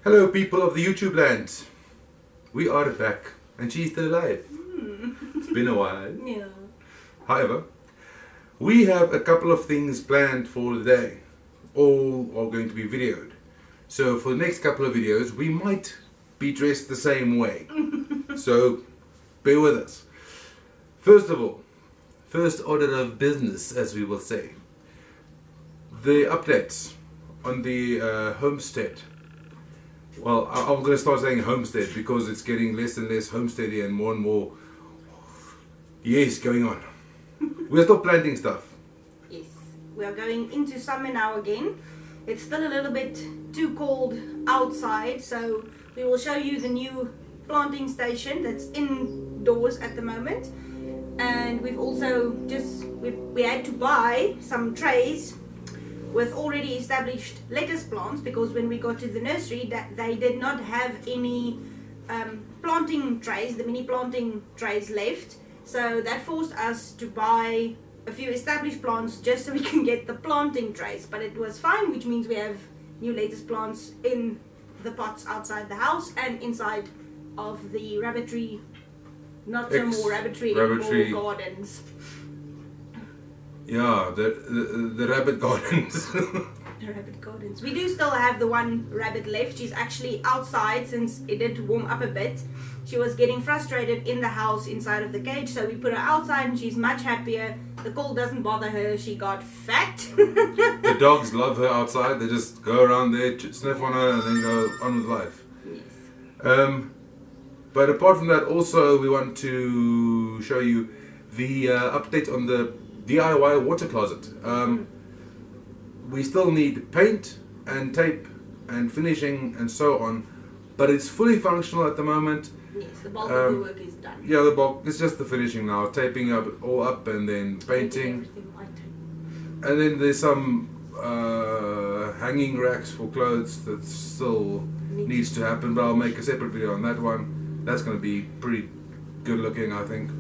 Hello people of the YouTube land. We are back and she's still alive. It's been a while. Yeah. However, we have a couple of things planned for the day. All are going to be videoed. So for the next couple of videos we might be dressed the same way. So bear with us. First of all, first order of business, as we will say. The updates on the Homestead. Well, I'm going to start saying Homestead because it's getting less and less homesteady and more yes going on. We're still planting stuff. Yes, we are going into summer now again. It's still a little bit too cold outside, so we will show you the new planting station that's indoors at the moment. And we've also we had to buy some trays with already established lettuce plants, because when we got to the nursery that they did not have any planting trays, the mini planting trays left, so that forced us to buy a few established plants just so we can get the planting trays. But it was fine, which means we have new lettuce plants in the pots outside the house and inside of the rabbitry, not so more rabbitry gardens. Yeah, the rabbit gardens. The rabbit gardens. We do still have the one rabbit left. She's actually outside since it did warm up a bit. She was getting frustrated in the house inside of the cage, so we put her outside and she's much happier. The cold doesn't bother her. She got fat. The dogs love her outside. They just go around there, sniff on her and then go on with life. Yes. But apart from that, also we want to show you the update on the DIY water closet. We still need paint and tape and finishing and so on, but it's fully functional at the moment. Yes, the bulk of the work is done. Yeah, the bulk. It's just the finishing now, taping all up and then painting. And then there's some hanging racks for clothes that still needs to happen, but I'll make a separate video on that one. That's going to be pretty good looking, I think.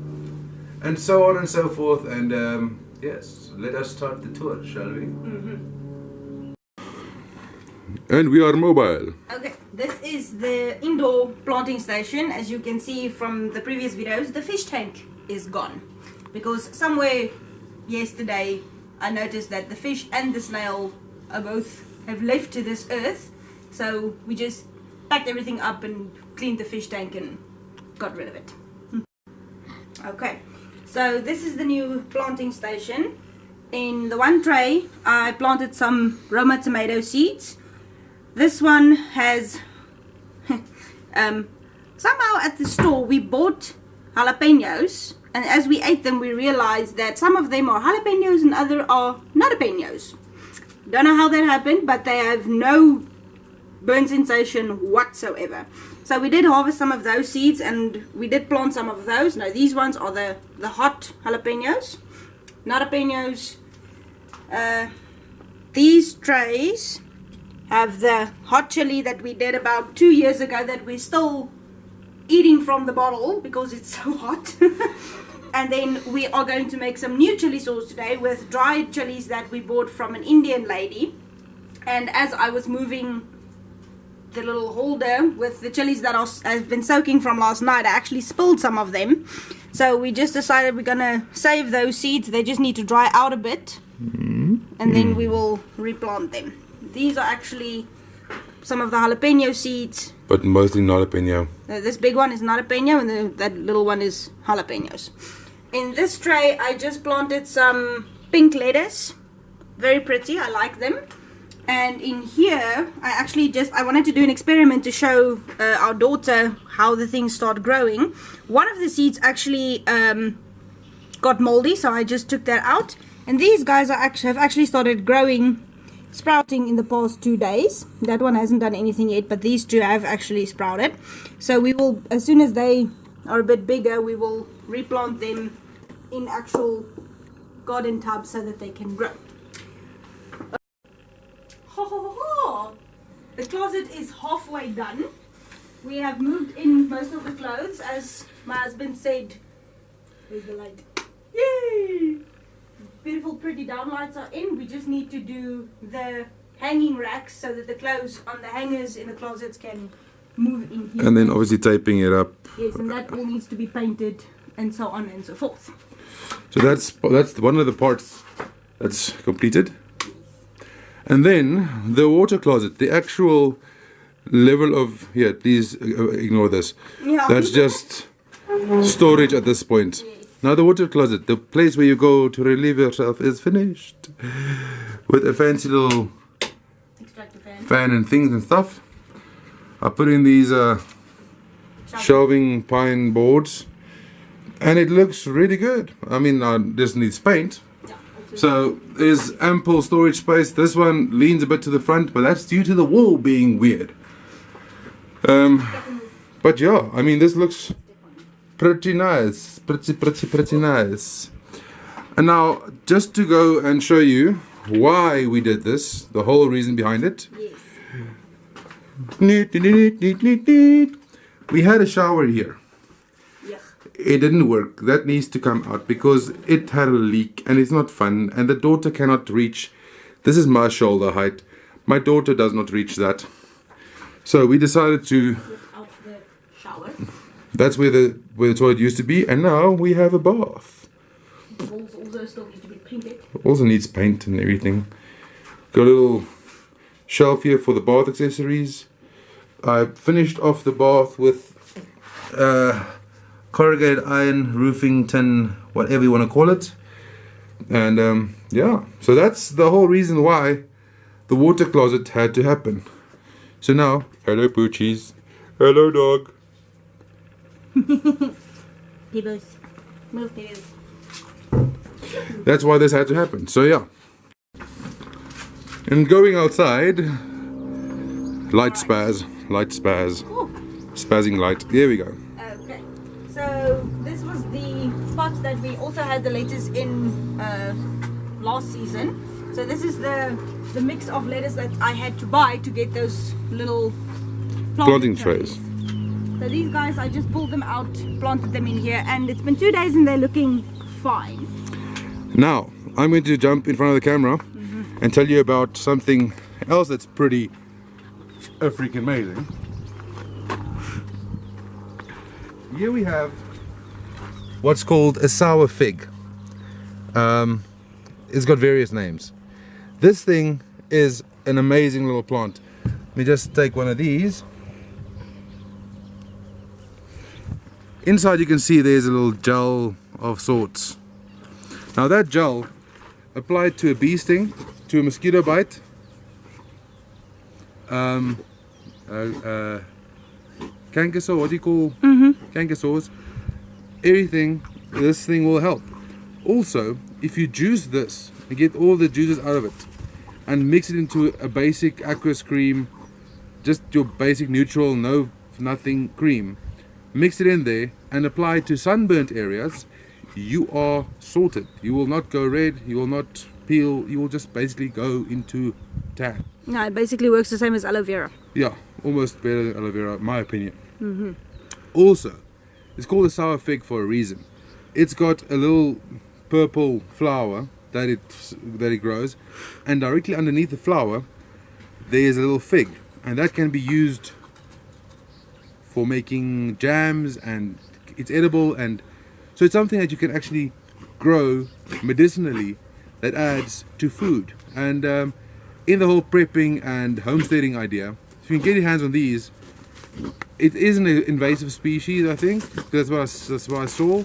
And so on and so forth, and yes, let us start the tour, shall we? And we are mobile. Okay, this is the indoor planting station. As you can see from the previous videos, the fish tank is gone. Because somewhere yesterday I noticed that the fish and the snail have left to this earth. So we just packed everything up and cleaned the fish tank and got rid of it. Okay. So this is the new planting station. In the one tray I planted some Roma tomato seeds. This one has somehow at the store we bought jalapenos, and as we ate them we realized that some of them are jalapenos and other are not jalapenos. Don't know how that happened, but they have no burn sensation whatsoever. So we did harvest some of those seeds and we did plant some of those. Now these ones are the hot jalapenos, not jalapenos. These trays have the hot chili that we did about 2 years ago that we're still eating from the bottle because it's so hot. And then we are going to make some new chili sauce today with dried chilies that we bought from an Indian lady. And as I was moving the little holder with the chilies that I've been soaking from last night, I actually spilled some of them. So we just decided we're gonna save those seeds. They just need to dry out a bit, and then we will replant them. These are actually some of the jalapeno seeds, but mostly not jalapeno. This big one is not jalapeno and that little one is jalapenos. In this tray I just planted some pink lettuce, very pretty, I like them. And in here, I wanted to do an experiment to show our daughter how the things start growing. One of the seeds actually got moldy, so I just took that out. And these guys have actually started sprouting in the past 2 days. That one hasn't done anything yet, but these two have actually sprouted. So we will, as soon as they are a bit bigger, we will replant them in actual garden tubs so that they can grow. The closet is halfway done. We have moved in most of the clothes, as my husband said. Where's the light? Yay! Beautiful pretty downlights are in. We just need to do the hanging racks so that the clothes on the hangers in the closets can move in here. And then obviously taping it up. Yes, and that all needs to be painted and so on and so forth. So that's one of the parts that's completed. And then the water closet, the actual level of, yeah, please ignore this. Yeah. That's just storage at this point. Yes. Now the water closet, the place where you go to relieve yourself, is finished. With a fancy little Extractor fan and things and stuff. I put in these shelving pine boards. And it looks really good. I mean, this needs paint. Yeah, So there's ample storage space. This one leans a bit to the front, but that's due to the wall being weird. But yeah, I mean, this looks pretty nice. Pretty nice. And now, just to go and show you why we did this, the whole reason behind it. yes. We had a shower here. Yes. It didn't work. That needs to come out because it had a leak and it's not fun, and the daughter cannot reach. This is my shoulder height. My daughter does not reach that. So we decided to, Without the shower. that's where the toilet used to be, and now we have a bath. The walls also still need to be painted. Also needs paint and everything. Got a little shelf here for the bath accessories. I finished off the bath with corrugated iron, roofing tin, whatever you want to call it. And yeah, so that's the whole reason why the water closet had to happen. So now, hello Poochies, hello dog. Pebbles. Move pebbles. That's why this had to happen. So yeah. And going outside, light spaz, Oh, spazzing light. Here we go. okay. So this was the pots that we also had the lettuce in last season. So this is the mix of lettuce that I had to buy to get those little Planting trays. So these guys, I just pulled them out, planted them in here, and it's been 2 days and they're looking fine. Now, I'm going to jump in front of the camera and tell you about something else that's pretty freaking amazing. Here we have what's called a sour fig. It's got various names. This thing is an amazing little plant. Let me just take one of these. Inside you can see there's a little gel of sorts. Now that gel, applied to a bee sting, to a mosquito bite, canker sore, what do you call canker sores? Everything, this thing will help. Also, if you juice this and get all the juices out of it and mix it into a basic aqueous cream, just your basic neutral, nothing cream, mix it in there and apply it to sunburnt areas, you are sorted. You will not go red, you will not peel, you will just basically go into tan. No, it basically works the same as aloe vera. Yeah, almost better than aloe vera, my opinion. Also, it's called a sour fig for a reason. It's got a little purple flower that it grows, and directly underneath the flower there is a little fig, and that can be used for making jams, and it's edible, and so it's something that you can actually grow medicinally that adds to food. And in the whole prepping and homesteading idea, if you can get your hands on these, it is an invasive species, I think. That's what I saw.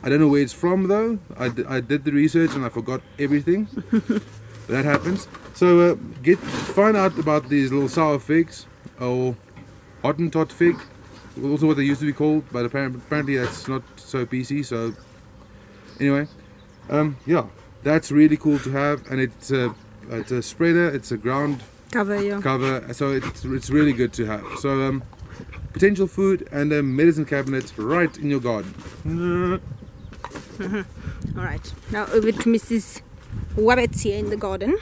I don't know where it's from though. I did the research and I forgot everything. That happens. So find out about these little sour figs, or Hottentot fig, also what they used to be called, but apparently that's not so PC. So anyway, yeah, that's really cool to have, and it's a spreader, it's a ground Cover, yeah. cover, so it's really good to have. So potential food and a medicine cabinet right in your garden. Alright, now over to Mrs. Wabbits here in the garden.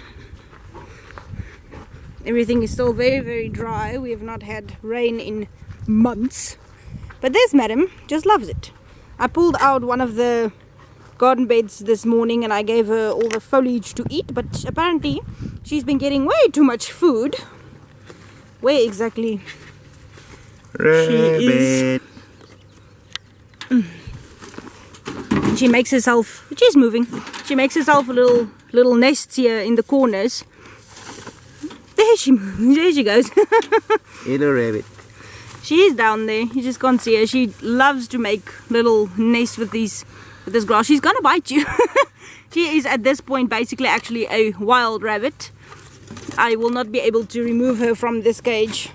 Everything is still very, very dry. We have not had rain in months. But this madam just loves it. I pulled out one of the garden beds this morning and I gave her all the foliage to eat, but apparently she's been getting way too much food. Where exactly she is? She makes herself, she's moving, she makes herself a little nests here in the corners. There she goes. Hello, rabbit. She is down there, you just can't see her. She loves to make little nests with this grass. She's gonna bite you. She is at this point basically actually a wild rabbit. I will not be able to remove her from this cage.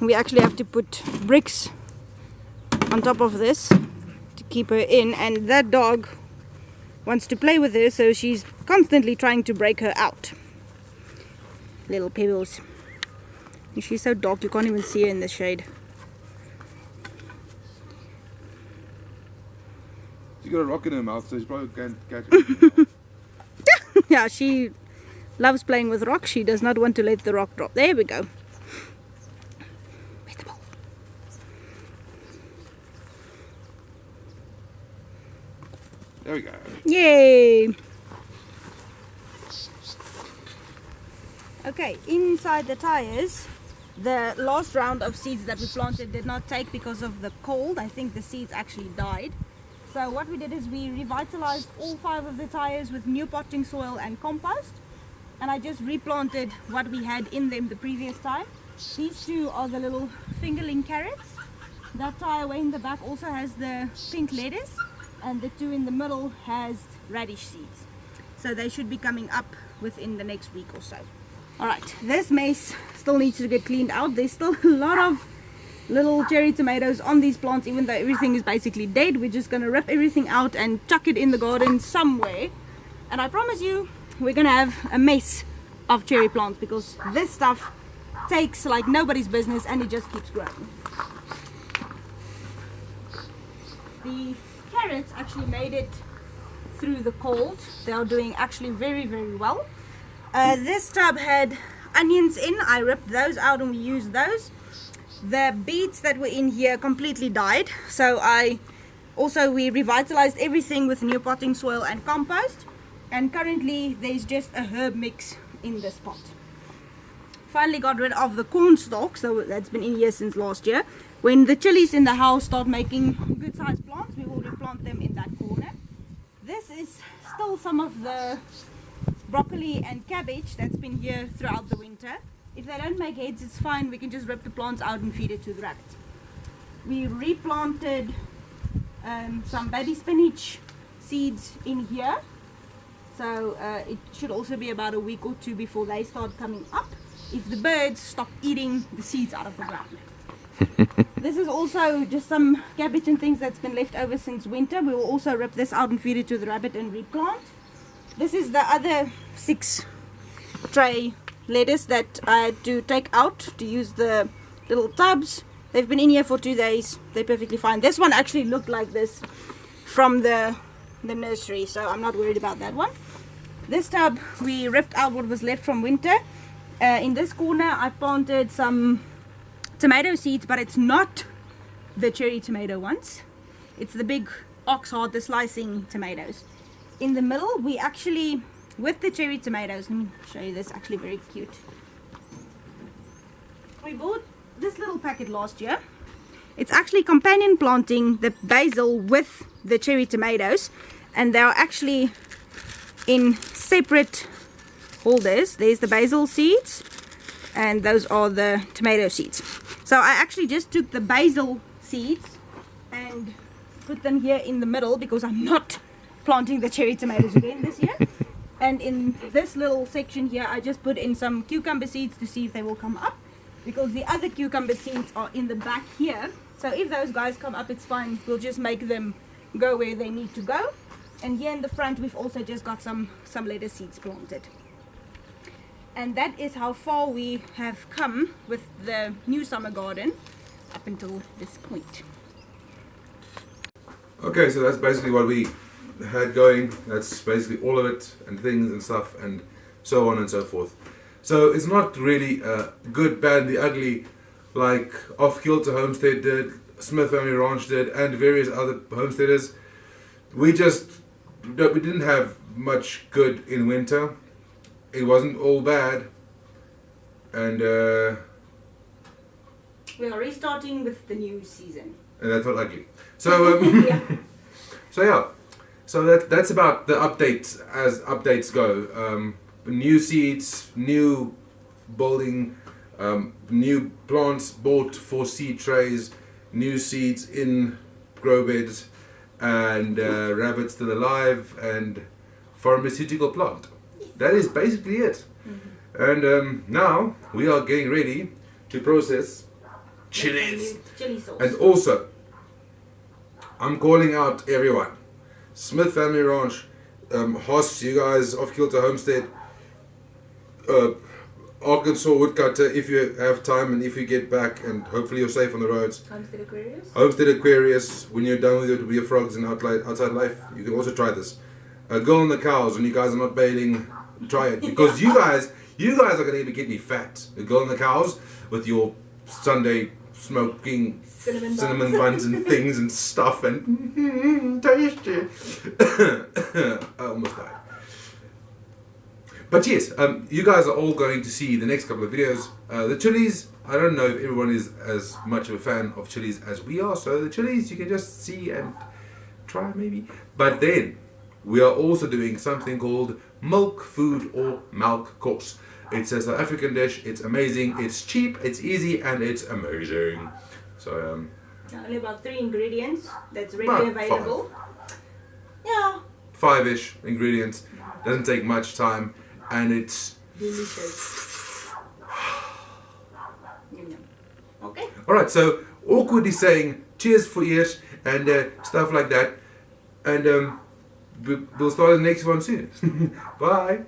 We actually have to put bricks on top of this to keep her in, and that dog wants to play with her, so she's constantly trying to break her out. Little pebbles. She's so dark you can't even see her in the shade. She's got a rock in her mouth, so she probably can't catch it. Yeah, she loves playing with rocks. She does not want to let the rock drop. There we go. Where's the ball? There we go. Yay! Okay, inside the tires, the last round of seeds that we planted did not take because of the cold. I think the seeds actually died. So what we did is we revitalized all 5 of the tires with new potting soil and compost. And I just replanted what we had in them the previous time. These 2 are the little fingerling carrots. That tire way in the back also has the pink lettuce. And the 2 in the middle has radish seeds. So they should be coming up within the next week or so. Alright, this mess still needs to get cleaned out. There's still a lot of little cherry tomatoes on these plants, even though everything is basically dead. We're just going to rip everything out and chuck it in the garden somewhere. And I promise you, we're going to have a mess of cherry plants because this stuff takes like nobody's business and it just keeps growing. The carrots actually made it through the cold. They are doing actually very, very well. This tub had onions in. I ripped those out and we used those. The beets that were in here completely died, so we revitalized everything with new potting soil and compost, and currently there's just a herb mix in this pot. Finally got rid of the corn stalk, so that's been in here since last year. When the chilies in the house start making good sized plants, we will replant them in that corner. This is still some of the broccoli and cabbage that's been here throughout the winter. If they don't make heads, it's fine. We can just rip the plants out and feed it to the rabbit. We replanted some baby spinach seeds in here. So it should also be about a week or 2 before they start coming up, if the birds stop eating the seeds out of the ground. This is also just some cabbage and things that's been left over since winter. We will also rip this out and feed it to the rabbit and replant. This is the other 6 tray lettuce that I had to take out to use the little tubs. They've been in here for 2 days. They're perfectly fine. This one actually looked like this from the nursery, so I'm not worried about that one. This tub, we ripped out what was left from winter. In this corner I planted some tomato seeds, but it's not the cherry tomato ones. It's the big oxheart, the slicing tomatoes. In the middle we actually, with the cherry tomatoes, let me show you this, actually very cute. We bought this little packet last year. It's actually companion planting the basil with the cherry tomatoes, and they are actually in separate holders. There's the basil seeds and those are the tomato seeds. So I actually just took the basil seeds and put them here in the middle because I'm not planting the cherry tomatoes again this year. And in this little section here I just put in some cucumber seeds to see if they will come up, because the other cucumber seeds are in the back here. So if those guys come up, it's fine. We'll just make them go where they need to go. And here in the front we've also just got some lettuce seeds planted. And that is how far we have come with the new summer garden up until this point. Okay, so that's basically what we had going. That's basically all of it, and things and stuff and so on and so forth. So it's not really good, bad, the ugly like Off Kilter Homestead did, Smith Family Ranch did, and various other homesteaders. we didn't have much good in winter. It wasn't all bad, and we are restarting with the new season. And that's not ugly. So Yeah. So that's about the updates as updates go. New seeds, new building, new plants bought for seed trays, new seeds in grow beds, and rabbits still alive, and pharmaceutical plant. That is basically it. And now we are getting ready to process chilies. Chili sauce. And also, I'm calling out everyone. Smith Family Ranch, Hoss, you guys, off Kilter Homestead, Arkansas Woodcutter, if you have time and if you get back, and hopefully you're safe on the roads. Homestead Aquarius. Homestead Aquarius, when you're done with your frogs and outside life, you can also try this. Girl and the Cows, when you guys are not bailing, try it. Because you guys are going to get me fat. The Girl and the Cows, with your Sunday smoking cinnamon buns and things and stuff and tasty. I almost died. But yes, you guys are all going to see the next couple of videos. The chilies, I don't know if everyone is as much of a fan of chilies as we are, so the chilies you can just see and try maybe. But then, we are also doing something called milk food or milk course. It's a South African dish, it's amazing, it's cheap, it's easy, and it's amazing. So, only about 3 ingredients that's about readily available. 5. Yeah. 5-ish ingredients, doesn't take much time, and it's delicious. Okay. alright, so awkwardly saying cheers for ears and stuff like that, and we'll start the next one soon. Bye.